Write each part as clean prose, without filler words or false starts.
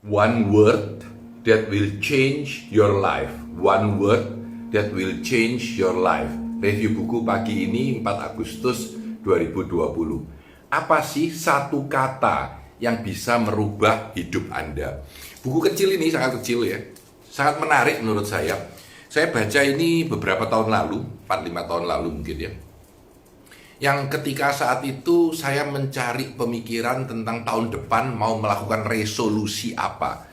One word that will change your life. One word that will change your life. Review buku pagi ini 4 Agustus 2020. Apa sih satu kata yang bisa merubah hidup Anda? Buku kecil ini sangat kecil ya. Sangat menarik menurut saya. Saya baca ini beberapa tahun lalu, 4-5 tahun lalu mungkin ya. Yang ketika saat itu saya mencari pemikiran tentang tahun depan mau melakukan resolusi apa.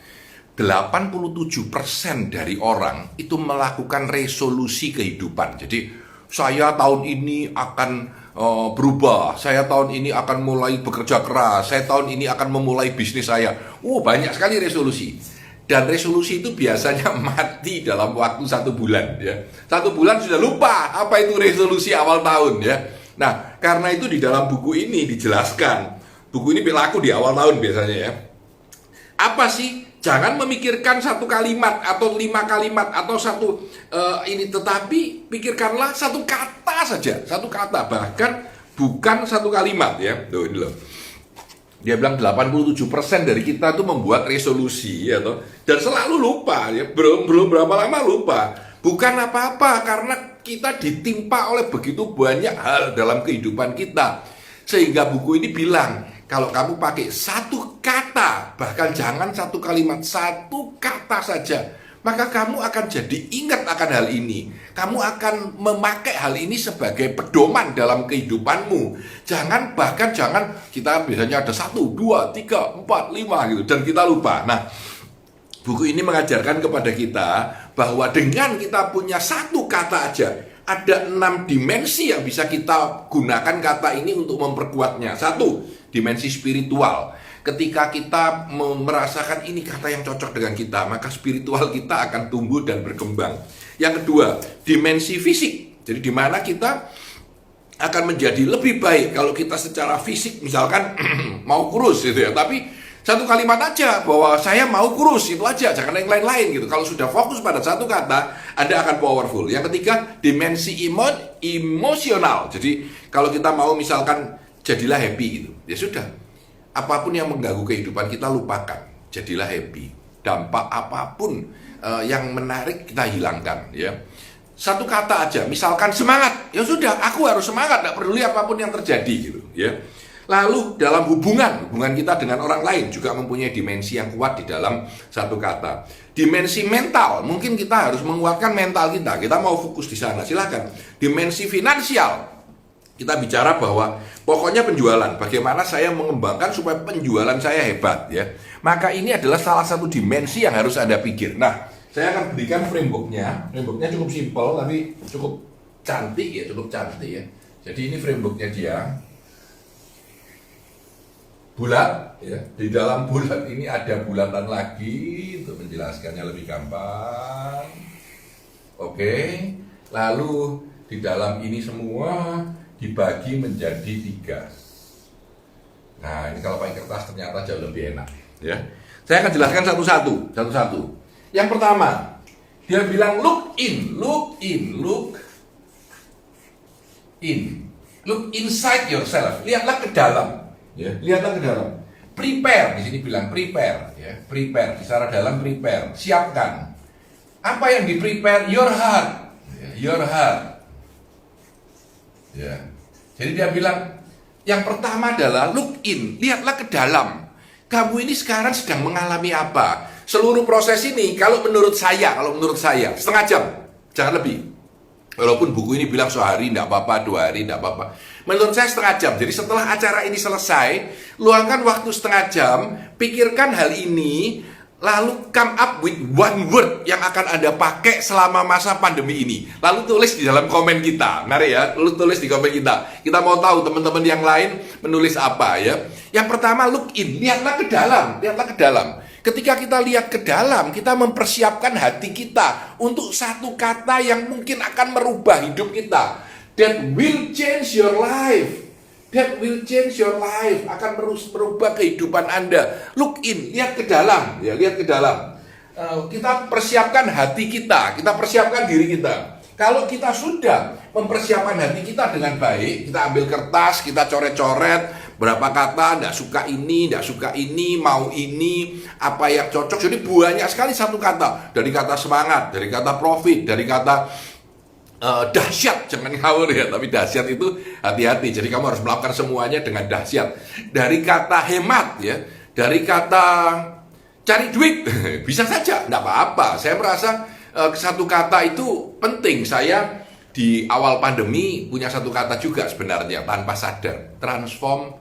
87% dari orang itu melakukan resolusi kehidupan. Jadi saya tahun ini akan berubah, saya tahun ini akan mulai bekerja keras, saya tahun ini akan memulai bisnis saya. Banyak sekali resolusi. Dan resolusi itu biasanya mati dalam waktu 1 bulan ya. 1 bulan sudah lupa apa itu resolusi awal tahun ya. Nah, karena itu di dalam buku ini dijelaskan. Buku ini berlaku di awal tahun biasanya ya. Apa sih? Jangan memikirkan 1 kalimat atau 5 kalimat atau satu ini, tetapi pikirkanlah 1 kata saja, 1 kata, bahkan bukan 1 kalimat ya. Tuh ini loh. Dia bilang 87% dari kita tuh membuat resolusi ya toh, dan selalu lupa ya, belum berapa lama lupa. Bukan apa-apa, karena kita ditimpa oleh begitu banyak hal dalam kehidupan kita. Sehingga buku ini bilang, kalau kamu pakai 1 kata, bahkan jangan 1 kalimat, 1 kata saja, maka kamu akan jadi ingat akan hal ini. Kamu akan memakai hal ini sebagai pedoman dalam kehidupanmu. Jangan kita biasanya ada 1, 2, 3, 4, 5 gitu, dan kita lupa. Nah, buku ini mengajarkan kepada kita bahwa dengan kita punya 1 kata aja, ada 6 dimensi yang bisa kita gunakan kata ini untuk memperkuatnya. 1, dimensi spiritual. Ketika kita merasakan ini kata yang cocok dengan kita, maka spiritual kita akan tumbuh dan berkembang. Yang kedua, dimensi fisik. Jadi di mana kita akan menjadi lebih baik kalau kita secara fisik misalkan mau kurus gitu ya, tapi 1 kalimat aja bahwa saya mau kurus, itu aja, jangan yang lain-lain gitu. Kalau sudah fokus pada 1 kata, Anda akan powerful. Yang ketiga, dimensi emosional. Jadi kalau kita mau misalkan jadilah happy gitu, ya sudah, apapun yang mengganggu kehidupan kita lupakan, jadilah happy. Dampak apapun yang menarik kita hilangkan ya. 1 kata aja, misalkan semangat, ya sudah, aku harus semangat, tidak peduli apapun yang terjadi gitu ya. Lalu dalam hubungan kita dengan orang lain juga mempunyai dimensi yang kuat di dalam 1 kata. Dimensi mental, mungkin kita harus menguatkan mental kita. Kita mau fokus di sana, silakan. Dimensi finansial, kita bicara bahwa pokoknya penjualan, bagaimana saya mengembangkan supaya penjualan saya hebat ya. Maka ini adalah salah satu dimensi yang harus Anda pikir. Nah, saya akan berikan frameworknya. Frameworknya cukup simpel tapi cukup cantik ya, ya. Jadi ini frameworknya dia. Bulat ya. Di dalam bulat ini ada bulatan lagi untuk menjelaskannya lebih gampang. Oke. Lalu di dalam ini semua dibagi menjadi 3. Nah, ini kalau pakai kertas ternyata jauh lebih enak ya. Saya akan jelaskan satu-satu. Yang pertama, dia bilang look inside yourself. Lihatlah ke dalam. Ya, lihatlah ke dalam. Prepare, di sini bilang prepare ya. Prepare, di secara dalam prepare, siapkan. Apa yang di prepare? Your heart. Ya, your heart. Ya. Jadi dia bilang yang pertama adalah look in, lihatlah ke dalam. Kamu ini sekarang sedang mengalami apa? Seluruh proses ini kalau menurut saya setengah jam, jangan lebih. Walaupun buku ini bilang sehari tidak apa-apa, 2 hari tidak apa-apa. Menurut saya setengah jam. Jadi setelah acara ini selesai, luangkan waktu setengah jam, pikirkan hal ini, lalu come up with 1 word yang akan Anda pakai selama masa pandemi ini. Lalu tulis di dalam komen kita. Mari ya, tulis di komen kita. Kita mau tahu teman-teman yang lain menulis apa ya. Yang pertama, look in, lihatlah ke dalam. Ketika kita lihat ke dalam, kita mempersiapkan hati kita untuk 1 kata yang mungkin akan merubah hidup kita. That will change your life. Akan merubah kehidupan Anda. Look in, lihat ke dalam. Ya, lihat ke dalam. Kita persiapkan hati kita persiapkan diri kita. Kalau kita sudah mempersiapkan hati kita dengan baik, kita ambil kertas, kita coret-coret, Berapa kata, nggak suka ini, mau ini, apa yang cocok. Jadi banyak sekali satu kata. Dari kata semangat, dari kata profit, dari kata dahsyat, jangan ngawur ya. Tapi dahsyat itu hati-hati. Jadi kamu harus melakukan semuanya dengan dahsyat. Dari kata hemat ya, dari kata cari duit, bisa saja, nggak apa-apa. Saya merasa satu kata itu penting. Saya di awal pandemi punya satu kata juga sebenarnya tanpa sadar, transform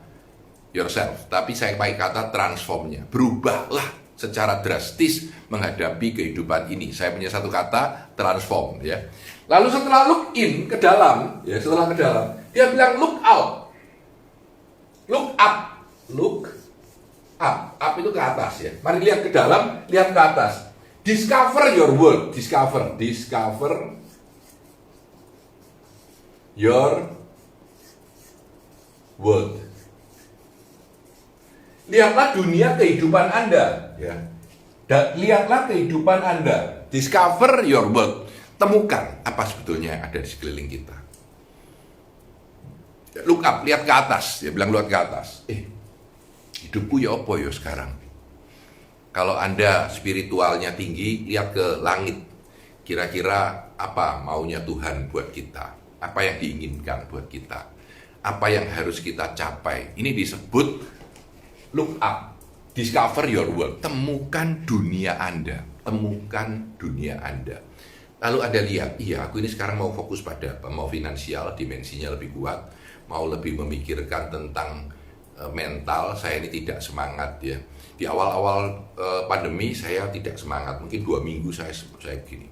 yourself. Tapi saya pakai kata transformnya, berubahlah secara drastis menghadapi kehidupan ini. Saya punya satu kata transform ya. Lalu setelah look in ke dalam ya, setelah ke dalam dia bilang look out, look up, look up. Up itu ke atas ya. Mari lihat ke dalam, lihat ke atas. Discover your world, discover your world. Lihatlah dunia kehidupan Anda ya. Dan lihatlah kehidupan Anda. Discover your world. Temukan apa sebetulnya yang ada di sekeliling kita. Look up, lihat ke atas. Dia bilang lihat ke atas. Hidupku ya apa ya sekarang? Kalau Anda spiritualnya tinggi, lihat ke langit. Kira-kira apa maunya Tuhan buat kita? Apa yang diinginkan buat kita? Apa yang harus kita capai? Ini disebut look up, discover your world. Temukan dunia Anda, temukan dunia Anda. Lalu Anda lihat, iya aku ini sekarang mau fokus pada apa? Mau finansial, dimensinya lebih kuat, mau lebih memikirkan tentang mental. Saya ini tidak semangat ya. Di awal-awal pandemi saya tidak semangat, mungkin 2 minggu saya begini.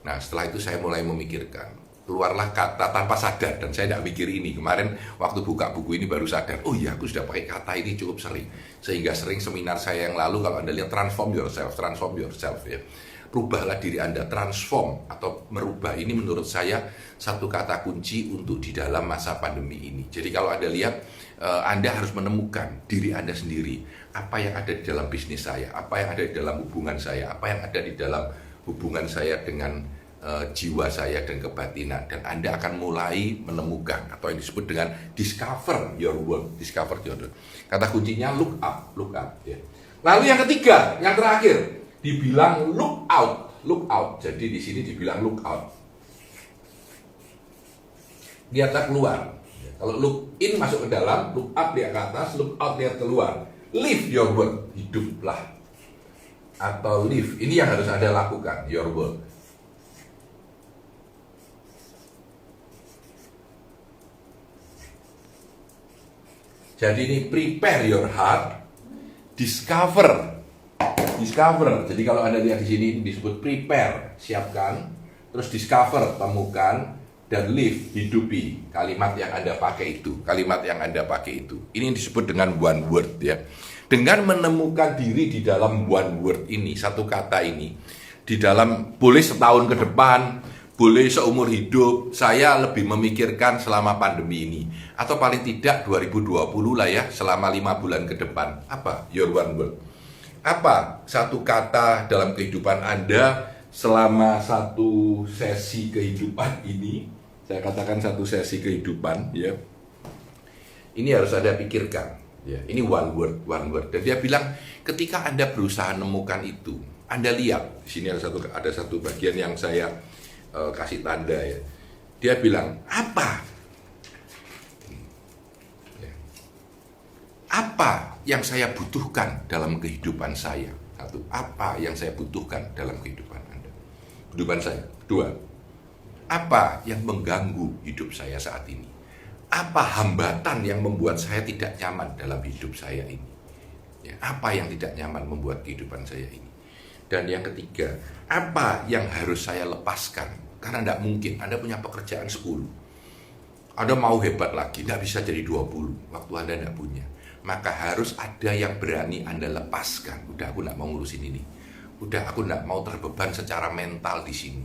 Nah setelah itu saya mulai memikirkan, keluarlah kata tanpa sadar, dan saya tidak mikir ini. Kemarin waktu buka buku ini baru sadar, oh iya aku sudah pakai kata ini cukup sering. Sehingga sering seminar saya yang lalu, kalau Anda lihat transform yourself ya. Rubahlah diri Anda, transform atau merubah. Ini menurut saya satu kata kunci untuk di dalam masa pandemi ini. Jadi kalau Anda lihat, Anda harus menemukan diri Anda sendiri. Apa yang ada di dalam bisnis saya, apa yang ada di dalam hubungan saya, apa yang ada di dalam hubungan saya dengan jiwa saya dan kebatinan, dan Anda akan mulai menemukan atau yang disebut dengan discover your world, discover your world. Kata kuncinya look up ya. Lalu yang ketiga, yang terakhir dibilang look out. Jadi di sini dibilang look out. Lihatlah keluar. Kalau look in masuk ke dalam, look up lihat ke atas, look out lihat keluar. Live your world, hiduplah. Atau live, ini yang harus Anda lakukan, your world. Jadi ini prepare your heart, discover. Jadi kalau Anda lihat di sini disebut prepare, siapkan, terus discover, temukan, dan live, hidupi. Kalimat yang Anda pakai itu, Ini yang disebut dengan one word ya. Dengan menemukan diri di dalam one word ini, satu kata ini, di dalam boleh setahun ke depan, boleh seumur hidup, saya lebih memikirkan selama pandemi ini. Atau paling tidak 2020 lah ya, selama 5 bulan ke depan. Apa? Your one word. Apa satu kata dalam kehidupan Anda selama satu sesi kehidupan ini? Saya katakan satu sesi kehidupan ya. Ini harus Anda pikirkan ya. Ini one word. Dan dia bilang ketika Anda berusaha menemukan itu, Anda lihat di sini ada satu bagian yang saya kasih tanda ya. Dia bilang apa yang saya butuhkan dalam kehidupan saya? Satu, apa yang saya butuhkan dalam kehidupan Anda? Kehidupan saya. 2, apa yang mengganggu hidup saya saat ini? Apa hambatan yang membuat saya tidak nyaman dalam hidup saya ini? Ya, apa yang tidak nyaman membuat kehidupan saya ini? Dan yang ketiga, apa yang harus saya lepaskan? Karena tidak mungkin Anda punya pekerjaan 10, Anda mau hebat lagi, tidak bisa jadi 20, waktu Anda tidak punya. Maka harus ada yang berani Anda lepaskan. Udah aku tidak mau ngurusin ini. Udah aku tidak mau terbeban secara mental di sini.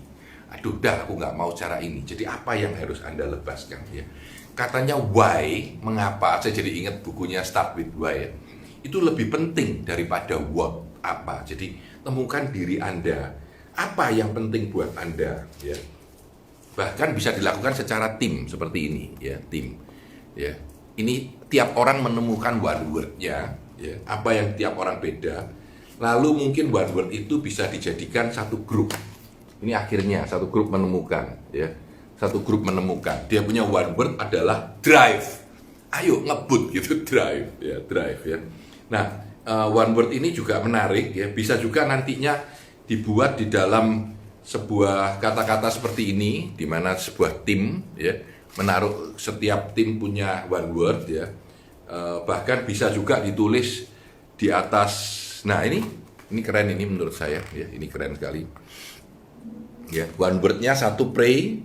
Aduh, udah aku nggak mau cara ini. Jadi apa yang harus Anda lepaskan ya? Katanya why, mengapa? Saya jadi ingat bukunya Start with Why ya. Itu lebih penting daripada what, apa. Jadi temukan diri Anda. Apa yang penting buat Anda ya? Bahkan bisa dilakukan secara tim seperti ini ya, tim ya. Ini tiap orang menemukan one word-nya, ya. Apa yang tiap orang beda. Lalu mungkin one word itu bisa dijadikan satu grup. Ini akhirnya satu grup menemukan, ya. Satu grup menemukan. Dia punya one word adalah drive. Ayo ngebut gitu, drive, ya, drive, ya. Nah, one word ini juga menarik, ya. Bisa juga nantinya dibuat di dalam sebuah kata-kata seperti ini, di mana sebuah tim, ya, menaruh setiap tim punya one word, ya. Bahkan bisa juga ditulis di atas. Nah, ini keren, ini menurut saya, ya, ini keren sekali, ya. One wordnya satu pray,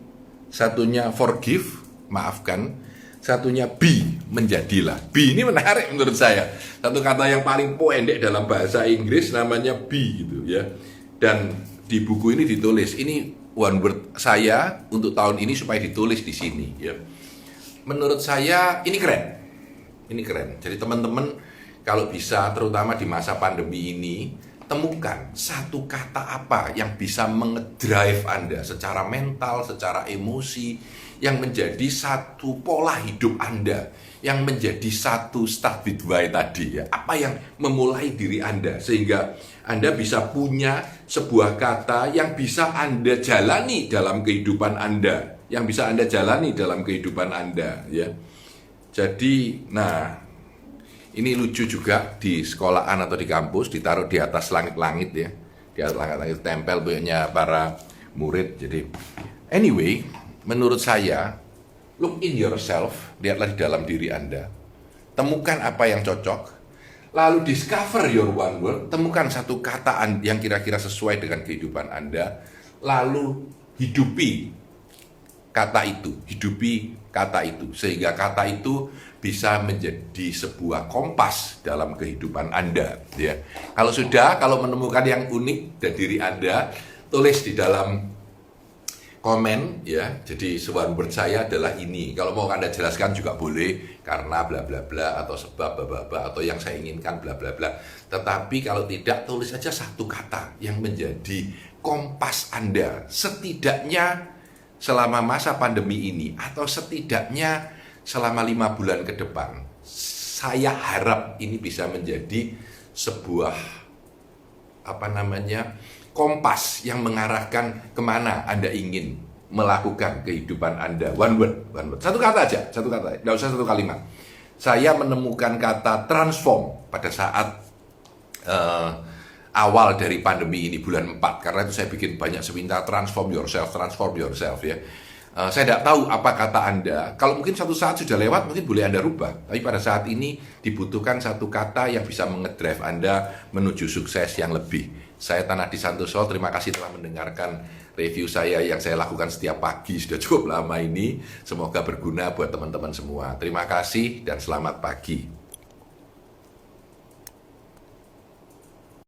satunya forgive, maafkan, satunya be, menjadilah. Be ini menarik menurut saya, satu kata yang paling pendek dalam bahasa Inggris namanya be gitu, ya. Dan di buku ini ditulis, ini one word saya untuk tahun ini supaya ditulis di sini, ya. Menurut saya ini keren. Ini keren. Jadi teman-teman kalau bisa, terutama di masa pandemi ini, temukan satu kata apa yang bisa mengedrive Anda secara mental, secara emosi, yang menjadi satu pola hidup Anda, yang menjadi satu start with why tadi, ya. Apa yang memulai diri Anda sehingga Anda bisa punya sebuah kata yang bisa Anda jalani dalam kehidupan Anda, yang bisa Anda jalani dalam kehidupan Anda, ya. Jadi, nah, ini lucu juga di sekolahan atau di kampus ditaruh di atas langit-langit, ya. Di atas langit-langit tempel punya para murid. Jadi, anyway, menurut saya, look in yourself, lihatlah di dalam diri Anda. Temukan apa yang cocok. Lalu discover your one word, temukan satu kata yang kira-kira sesuai dengan kehidupan Anda. Lalu hidupi kata itu, sehingga kata itu bisa menjadi sebuah kompas dalam kehidupan Anda, ya. Kalau menemukan yang unik dari diri Anda, tulis di dalam komen, ya. Jadi one word saya adalah ini. Kalau mau Anda jelaskan juga boleh, karena bla bla bla, atau sebab bla bla bla, atau yang saya inginkan bla bla bla. Tetapi kalau tidak, tulis saja satu kata yang menjadi kompas Anda setidaknya selama masa pandemi ini, atau setidaknya selama 5 bulan ke depan. Saya harap ini bisa menjadi sebuah kompas yang mengarahkan kemana Anda ingin melakukan kehidupan Anda. One word. Satu kata aja, nggak usah satu kalimat. Saya menemukan kata transform pada saat awal dari pandemi ini, bulan 4. Karena itu saya bikin banyak seminar transform yourself, ya. Saya tidak tahu apa kata Anda. Kalau mungkin satu saat sudah lewat, mungkin boleh Anda rubah. Tapi pada saat ini dibutuhkan satu kata yang bisa mengedrive Anda menuju sukses yang lebih. Saya Tanadi Santoso, terima kasih telah mendengarkan review saya yang saya lakukan setiap pagi. Sudah cukup lama ini. Semoga berguna buat teman-teman semua. Terima kasih dan selamat pagi.